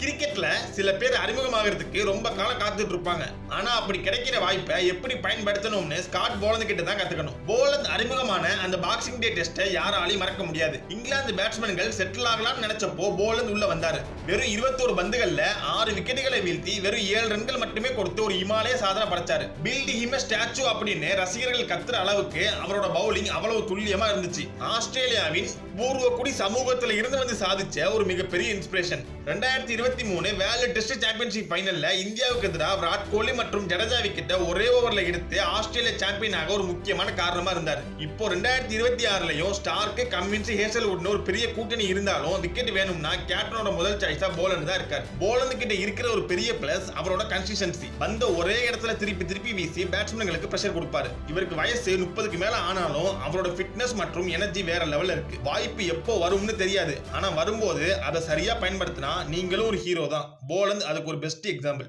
கிரிக்கெட்ல சில பேர் அறிமுகமாகிறதுக்கு ரொம்ப காலம் காத்துட்டு இருப்பாங்க. ஆனா அப்படி கிடைக்கிற வாய்ப்பை எப்படி பயன்படுத்தணும்னு ஸ்காட் போலந்து கிட்ட தான் கத்துக்கணும். போலந்து அறிமுகமான அந்த பாக்ஸிங் டே டெஸ்ட்டை யாராலையும் மறக்க முடியாது. இங்கிலாந்து பேட்ஸ்மேன்கள் செட்டில் ஆகலாம்னு நினைச்சப்போ போலந்து உள்ள வந்தாரு. வெறும் 21 பந்துகள்ல 6 விக்கெட்டுகளை வீழ்த்தி வெறும் 7 ரன்கள் மட்டுமே கொடுத்து ஒரு இமாலய சாதனை படைச்சாரு. பில்ட் ஹிம் ஸ்டாச்சு அப்படின்னு ரசிகர்கள் கத்துற அளவுக்கு அவரோட பவுலிங் அவ்வளவு துல்லியமா இருந்துச்சு. ஆஸ்திரேலியாவின் பூர்வகுடி சமூகத்துல இருந்து வந்து சாதிச்ச ஒரு மிகப்பெரிய இன்ஸ்பிரேஷன். 2023 வேர்ல்ட் டெஸ்ட் சாம்பியன்ஷிப் ஃபைனல்ல இந்தியாவுக்கு எதிராக விராட் கோலி மற்றும் ஜடேஜா விக்கெட்டை ஒரே ஓவர்ல எடுத்து ஆஸ்திரேலியா சாம்பியனாக ஒரு முக்கியமான காரணமா இருந்தார். இப்போ 2026லயும் ஸ்டார்க்கு, கம்மின்ஸ், ஹேசல்வுட்னு ஒரு பெரிய கூட்டணி இருந்தாலும் விக்கெட் வேணும்னா கேப்டனோட முதல் சாய்ஸா போலந்து தான் இருக்காரு. போலந்து கிட்ட இருக்கிற ஒரு பெரிய பிளஸ் அவரோட கன்சிஸ்டன்சி. பந்த ஒரே இடத்துல திருப்பி வீசி பேட்ஸ்மேன்களுக்கு பிரஷர் கொடுப்பாரு. இவருக்கு வயசு 30க்கு மேல ஆனாலும் அவரோட ஃபிட்னஸ் மற்றும் எனர்ஜி வேற லெவல்ல இருக்கு. வாய்ப்பு எப்போ வரும்னு தெரியாது, ஆனா வரும்போது அதை சரியா பயன்படுத்தினா நீங்களும் ஒரு ஹீரோ தான். போலந்து அதுக்கு ஒரு பெஸ்ட் எக்ஸாம்பிள்.